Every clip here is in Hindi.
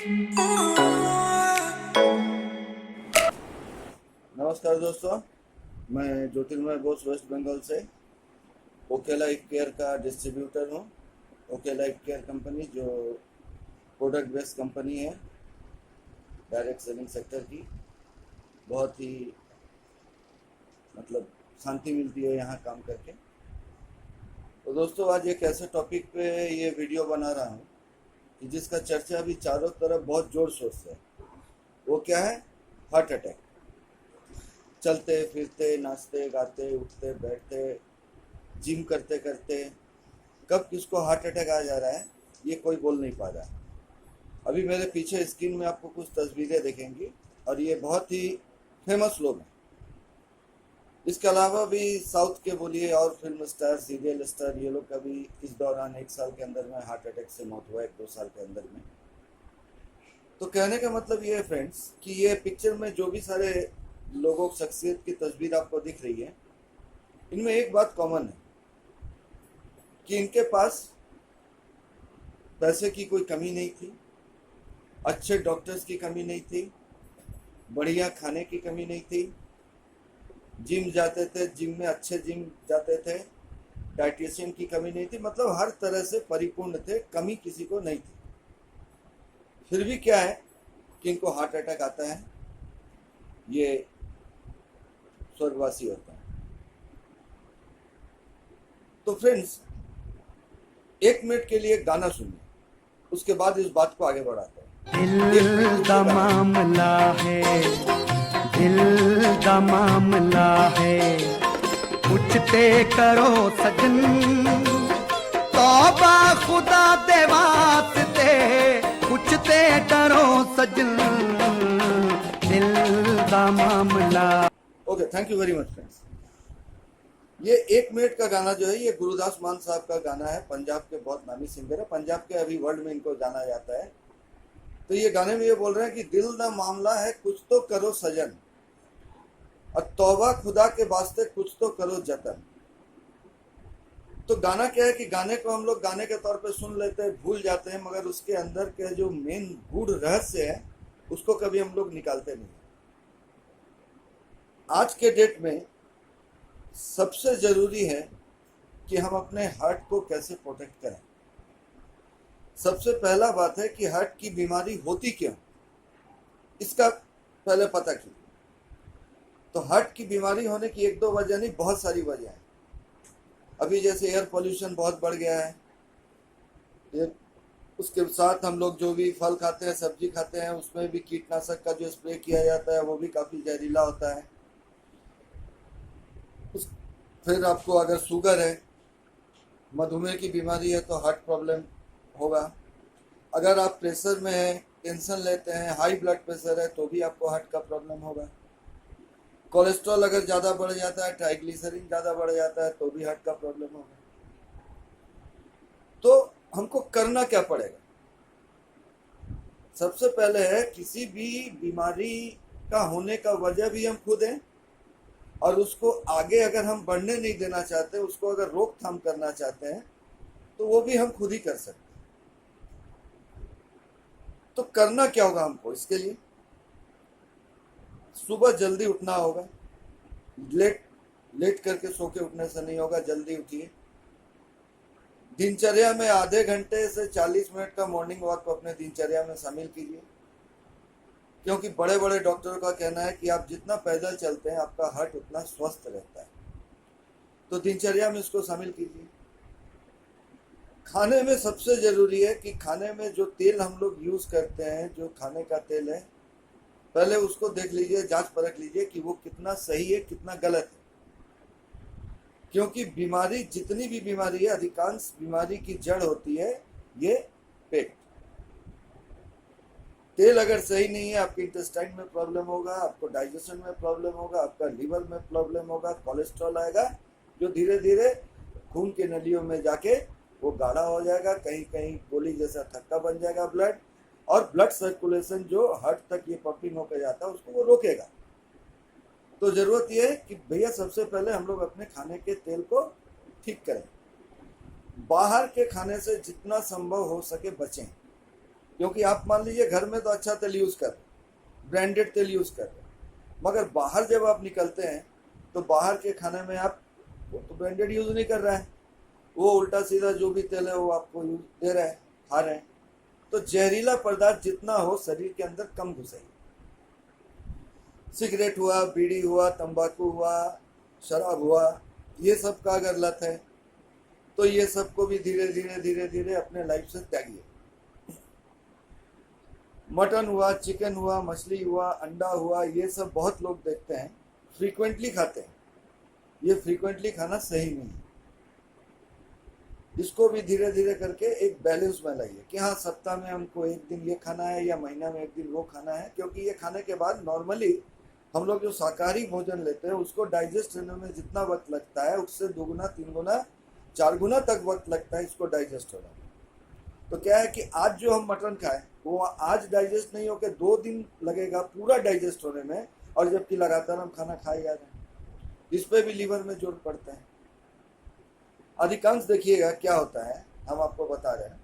नमस्कार दोस्तों, मैं ज्योतिर्मय बोस वेस्ट बंगाल से ओके लाइफ केयर का डिस्ट्रीब्यूटर हूँ। ओके लाइफ केयर कंपनी जो प्रोडक्ट बेस्ड कंपनी है, डायरेक्ट सेलिंग सेक्टर की। बहुत ही शांति मिलती है यहाँ काम करके। तो दोस्तों, आज एक ऐसे टॉपिक पे ये वीडियो बना रहा हूँ कि जिसका चर्चा अभी चारों तरफ बहुत जोर शोर से है। वो क्या है? Heart attack. चलते फिरते, नाचते गाते, उठते बैठते, जिम करते करते कब किसको हार्ट अटैक आ जा रहा है ये कोई बोल नहीं पा रहा है। अभी मेरे पीछे स्क्रीन में आपको कुछ तस्वीरें दिखेंगी और ये बहुत ही फेमस लोग हैं। इसके अलावा भी साउथ के बोलिए और फिल्म स्टार, सीरियल स्टार, ये लोग का भी इस दौरान 1 साल के अंदर में हार्ट अटैक से मौत हुआ है, 1-2 साल के अंदर में। तो कहने का मतलब ये है फ्रेंड्स कि ये पिक्चर में जो भी सारे लोगों शख्सियत की तस्वीर आपको दिख रही है, इनमें एक बात कॉमन है कि इनके पास पैसे की कोई कमी नहीं थी, अच्छे डॉक्टर्स की कमी नहीं थी, बढ़िया खाने की कमी नहीं थी, जिम जाते थे, जिम में अच्छे जिम जाते थे, डाइटिशियन की कमी नहीं थी, मतलब हर तरह से परिपूर्ण थे, कमी किसी को नहीं थी। फिर भी क्या है कि इनको हार्ट अटैक आता है, ये स्वर्गवासी होता है। तो फ्रेंड्स, 1 मिनट के लिए गाना सुनिए, उसके बाद इस बात को आगे बढ़ाते हैं। दिल दा मामला है, दिल दा मामला है, पूछते करो सजन, तौबा खुदा दे वास्ते, पूछते करो सजन, दिल दा मामला। Okay, thank you very much friends. ये 1 मिनट का गाना जो है, ये गुरुदास मान साहब का गाना है। पंजाब के बहुत नामी सिंगर है, पंजाब के अभी वर्ल्ड में इनको जाना जाता है। तो ये गाने में ये बोल रहे हैं कि दिल दा मामला है, कुछ तो करो सजन, और तौबा खुदा के वास्ते, कुछ तो करो जतन। तो गाना क्या है कि गाने को हम लोग गाने के तौर पे सुन लेते हैं, भूल जाते हैं, मगर उसके अंदर के जो मेन गूढ़ रहस्य है उसको कभी हम लोग निकालते नहीं। आज के डेट में सबसे जरूरी है कि हम अपने हार्ट को कैसे प्रोटेक्ट करें। सबसे पहला बात है कि हार्ट की बीमारी होती क्यों, इसका पहले पता कीजिए। तो हार्ट की बीमारी होने की 1-2 वजह नहीं, बहुत सारी वजह है। अभी जैसे एयर पोल्यूशन बहुत बढ़ गया है, ये उसके साथ हम लोग जो भी फल खाते हैं, सब्जी खाते हैं, उसमें भी कीटनाशक का जो स्प्रे किया जाता है वो भी काफ़ी जहरीला होता है। फिर आपको अगर शुगर है, मधुमेह की बीमारी है, तो हार्ट प्रॉब्लम होगा। अगर आप प्रेशर में हैं, टेंशन लेते हैं, हाई ब्लड प्रेशर है, तो भी आपको हार्ट का प्रॉब्लम होगा। कोलेस्ट्रॉल अगर ज़्यादा बढ़ जाता है, ट्राइग्लिसरीन ज़्यादा बढ़ जाता है, तो भी हार्ट का प्रॉब्लम होगा। तो हमको करना क्या पड़ेगा? सबसे पहले है, किसी भी बीमारी का होने का वजह भी हम खुद हैं, और उसको आगे अगर हम बढ़ने नहीं देना चाहते, उसको अगर रोकथाम करना चाहते हैं, तो वो भी हम खुद ही कर सकते हैं। तो करना क्या होगा हमको? इसके लिए सुबह जल्दी उठना होगा। लेट करके सो के उठने से नहीं होगा, जल्दी उठिए। दिनचर्या में आधे घंटे से 40 मिनट का मॉर्निंग वॉक को अपने दिनचर्या में शामिल कीजिए, क्योंकि बड़े बड़े डॉक्टरों का कहना है कि आप जितना पैदल चलते हैं, आपका हार्ट उतना स्वस्थ रहता है। तो दिनचर्या में इसको शामिल कीजिए। खाने में सबसे ज़रूरी है कि खाने में जो तेल हम लोग यूज़ करते हैं, जो खाने का तेल है, पहले उसको देख लीजिए, जांच परख लीजिए कि वो कितना सही है, कितना गलत है। क्योंकि बीमारी, जितनी भी बीमारी है, अधिकांश बीमारी की जड़ होती है ये पेट। तेल अगर सही नहीं है, आपके इंटेस्टाइन में प्रॉब्लम होगा, आपको डाइजेशन में प्रॉब्लम होगा, आपका लीवर में प्रॉब्लम होगा, कोलेस्ट्रॉल आएगा, जो धीरे धीरे खून के नलियों में जाके वो गाढ़ा हो जाएगा, कहीं कहीं गोली जैसा थक्का बन जाएगा ब्लड, और ब्लड सर्कुलेशन जो हार्ट तक ये पंपिंग होकर जाता है, उसको वो रोकेगा। तो ज़रूरत ये है कि भैया सबसे पहले हम लोग अपने खाने के तेल को ठीक करें। बाहर के खाने से जितना संभव हो सके बचें। क्योंकि आप मान लीजिए घर में तो अच्छा तेल यूज़ कर रहे हैं, ब्रांडेड तेल यूज़ कर रहे हैं, मगर बाहर जब आप निकलते हैं तो बाहर के खाने में आप वो तो ब्रांडेड यूज़ नहीं कर रहा है, वो उल्टा सीधा जो भी तेल है वो आपको यूज दे रहा है, खा रहे हैं। तो जहरीला पदार्थ जितना हो शरीर के अंदर कम घुसेगी। सिगरेट हुआ, बीड़ी हुआ, तंबाकू हुआ, शराब हुआ, ये सब का अगर लत है तो ये सबको भी धीरे धीरे धीरे धीरे अपने लाइफ से त्यागिए। मटन हुआ, चिकन हुआ, मछली हुआ, अंडा हुआ, ये सब बहुत लोग देखते हैं फ्रीक्वेंटली खाते हैं। ये फ्रीक्वेंटली खाना सही नहीं है। इसको भी धीरे धीरे करके एक बैलेंस में लाइए कि हाँ सप्ताह में हमको एक दिन ये खाना है या महीना में एक दिन वो खाना है, क्योंकि ये खाने के बाद नॉर्मली हम लोग जो शाकाहारी भोजन लेते हैं उसको डाइजेस्ट होने में जितना वक्त लगता है उससे 2 गुना 3 गुना 4 गुना तक वक्त लगता है इसको डाइजेस्ट होने में। तो क्या है कि आज जो हम मटन खाएं वो आज डाइजेस्ट नहीं होकर 2 दिन लगेगा पूरा डाइजेस्ट होने में, और जबकि लगातार हम खाना खाए जा रहे हैं, इस पे भी लीवर में जोर पड़ता है। अधिकांश देखिएगा क्या होता है, हम आपको बता रहे हैं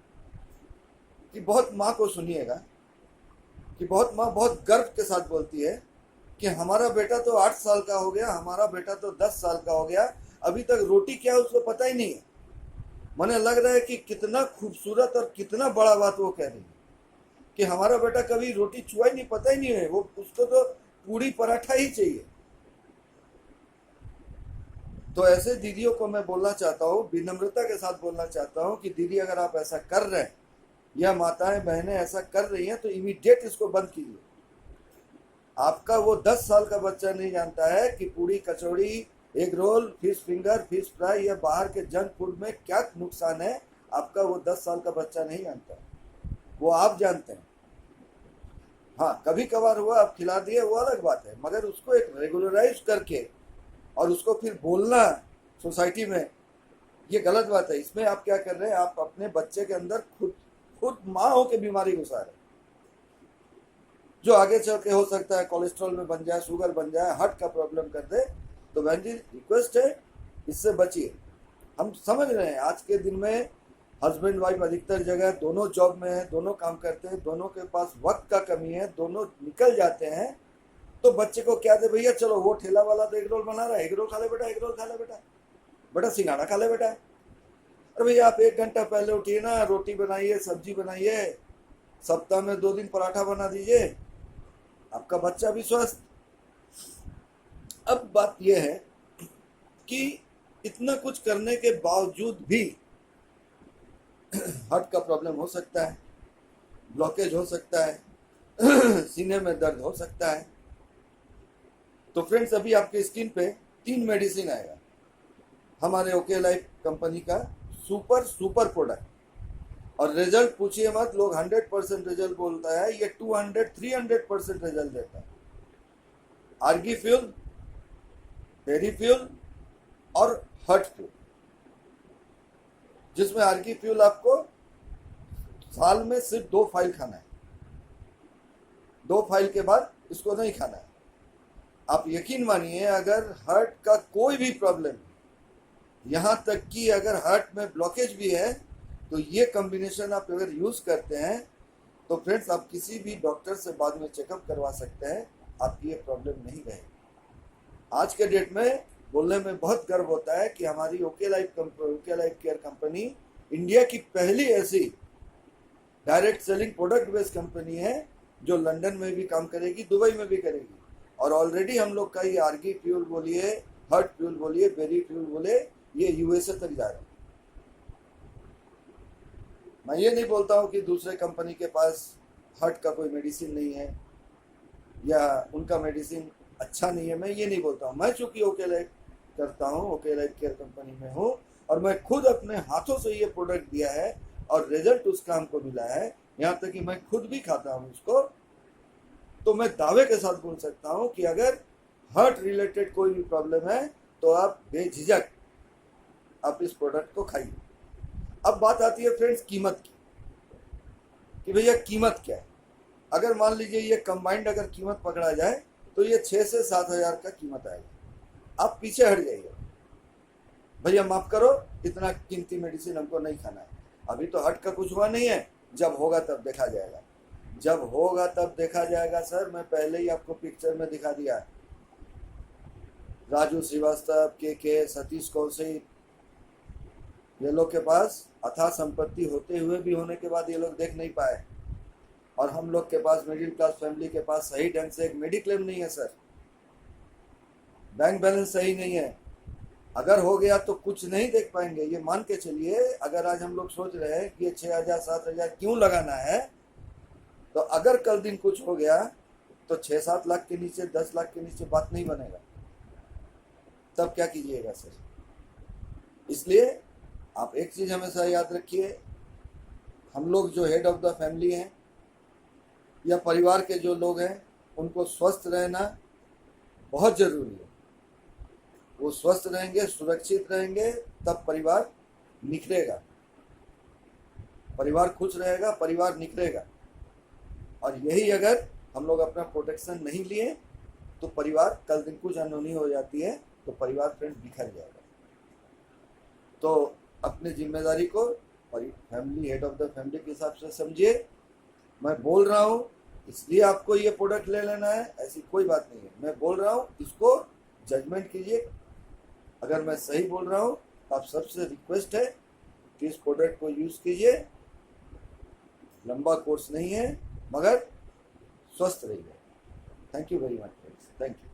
कि बहुत माँ को सुनिएगा कि बहुत माँ बहुत गर्व के साथ बोलती है कि हमारा बेटा तो 8 साल का हो गया, हमारा बेटा तो 10 साल का हो गया, अभी तक रोटी क्या है उसको पता ही नहीं है। मुझे लग रहा है कि कितना खूबसूरत और कितना बड़ा बात वो कह रही है कि हमारा बेटा कभी रोटी छुआ ही नहीं, पता ही नहीं है, वो उसको तो पूरी पराठा ही चाहिए। तो ऐसे दीदियों को मैं बोलना चाहता हूँ, विनम्रता के साथ बोलना चाहता हूँ कि दीदी अगर आप ऐसा कर रहे हैं या माताएं बहनें ऐसा कर रही हैं तो इमीडिएट इसको बंद कीजिए। आपका वो 10 साल का बच्चा नहीं जानता है कि पूरी, कचौड़ी, egg roll, fish finger, fish fry या बाहर के जंक फूड में क्या नुकसान है। आपका वो 10 साल का बच्चा नहीं जानता, वो आप जानते हैं। हाँ कभी कभार हुआ आप खिला दिए वो अलग बात है, मगर उसको एक रेगुलराइज करके और उसको फिर बोलना सोसाइटी में, ये गलत बात है। इसमें आप क्या कर रहे हैं, आप अपने बच्चे के अंदर खुद माँ हो के बीमारी घुसा रहे हैं, जो आगे चल के हो सकता है कोलेस्ट्रॉल में बन जाए, शुगर बन जाए, हार्ट का प्रॉब्लम कर दे। तो बहन जी रिक्वेस्ट है इससे बचिए। हम समझ रहे हैं आज के दिन में हस्बैंड वाइफ अधिकतर जगह दोनों जॉब में है, दोनों काम करते हैं, दोनों के पास वक्त का कमी है, दोनों निकल जाते हैं, तो बच्चे को क्या दे भैया, चलो वो ठेला वाला तो एग रोल बना रहा है, एग रोल खा ले बेटा, एग रोल खा ले बेटा, बेटा सिंघाड़ा खा ले बेटा। अरे भैया आप 1 घंटा पहले उठिए ना, रोटी बनाइए, सब्जी बनाइए, सप्ताह में 2 दिन पराठा बना दीजिए, आपका बच्चा भी स्वस्थ। अब बात यह है कि इतना कुछ करने के बावजूद भी हार्ट का प्रॉब्लम हो सकता है, ब्लॉकेज हो सकता है, सीने में दर्द हो सकता है। तो फ्रेंड्स अभी आपके स्क्रीन पे 3 मेडिसिन आएगा हमारे ओके लाइफ कंपनी का, सुपर प्रोडक्ट। और रिजल्ट पूछिए मत, लोग 100% रिजल्ट बोलता है, ये 200-300% रिजल्ट देता है। आर्गी फ्यूल, पेरी फ्यूल और हर्ट फ्यूल, जिसमें आर्गी फ्यूल आपको साल में सिर्फ 2 फाइल खाना है, 2 फाइल के बाद इसको नहीं खाना है। आप यकीन मानिए अगर हार्ट का कोई भी प्रॉब्लम, यहाँ तक कि अगर हार्ट में ब्लॉकेज भी है, तो ये कॉम्बिनेशन आप अगर यूज़ करते हैं तो फ्रेंड्स आप किसी भी डॉक्टर से बाद में चेकअप करवा सकते हैं, आपकी ये प्रॉब्लम नहीं रहेगी। आज के डेट में बोलने में बहुत गर्व होता है कि हमारी okay life care company India की पहली ऐसी direct selling product based company है जो लंदन में भी काम करेगी, दुबई में भी करेगी। और ऑलरेडी हम लोग का ये आर्गी फ्यूल बोलिए, हर्ट फ्यूल बोलिए, बेरी फ्यूल बोले, ये यूएसए तक जा रहा है। मैं ये नहीं बोलता हूँ कि दूसरे कंपनी के पास हार्ट का कोई मेडिसिन नहीं है या उनका मेडिसिन अच्छा नहीं है, मैं ये नहीं बोलता हूँ। मैं चूँकि ओके लाइफ करता हूँ, ओके लाइफ केयर कंपनी में हूँ, और मैं खुद अपने हाथों से ये प्रोडक्ट दिया है और रिजल्ट उसका हमको मिला है, यहाँ तक कि मैं खुद भी खाता हूँ उसको। तो मैं दावे के साथ बोल सकता हूँ कि अगर हार्ट रिलेटेड कोई भी प्रॉब्लम है तो आप बेझिझक आप इस प्रोडक्ट को खाइए। अब बात आती है फ्रेंड्स कीमत की, कि भैया कीमत क्या है। अगर मान लीजिए ये कंबाइंड अगर कीमत पकड़ा जाए तो ये 6 से 7 हज़ार का कीमत आएगा। आप पीछे हट जाइए, भैया माफ़ करो, इतना कीमती मेडिसिन हमको नहीं खाना है। अभी तो हार्ट का कुछ हुआ नहीं है, जब होगा तब देखा जाएगा। जब होगा तब देखा जाएगा सर, मैं पहले ही आपको पिक्चर में दिखा दिया है। राजू श्रीवास्तव, के सतीश कौशिक, ये लोग के पास अथाह संपत्ति होते हुए भी होने के बाद ये लोग देख नहीं पाए। और हम लोग के पास, मिडिल क्लास फैमिली के पास सही ढंग से एक मेडिक्लेम नहीं है सर, बैंक बैलेंस सही नहीं है। अगर हो गया तो कुछ नहीं देख पाएंगे। ये मान के चलिए, अगर आज हम लोग सोच रहे हैं कि ये 6,000 7,000 क्यों लगाना है, तो अगर कल दिन कुछ हो गया तो 6-7 लाख के नीचे, 10 लाख के नीचे बात नहीं बनेगा। तब क्या कीजिएगा सर? इसलिए आप एक चीज हमेशा याद रखिए, हम लोग जो हेड ऑफ द फैमिली हैं या परिवार के जो लोग हैं, उनको स्वस्थ रहना बहुत जरूरी है। वो स्वस्थ रहेंगे, सुरक्षित रहेंगे, तब परिवार निखरेगा। परिवार खुश रहेगा, परिवार निखरेगा। और यही अगर हम लोग अपना प्रोटेक्शन नहीं लिए तो परिवार कल दिन कुछ अनहोनी हो जाती है तो परिवार फ्रेंड बिखर जाएगा। तो अपनी जिम्मेदारी को family, head of the family के हिसाब से समझिए। मैं बोल रहा हूँ इसलिए आपको ये प्रोडक्ट ले लेना है, ऐसी कोई बात नहीं है। मैं बोल रहा हूँ, इसको जजमेंट कीजिए। अगर मैं सही बोल रहा हूँ तो आप सबसे रिक्वेस्ट है कि इस प्रोडक्ट को यूज़ कीजिए। लंबा कोर्स नहीं है, मगर स्वस्थ रहिए। Thank you very much friends, thank you.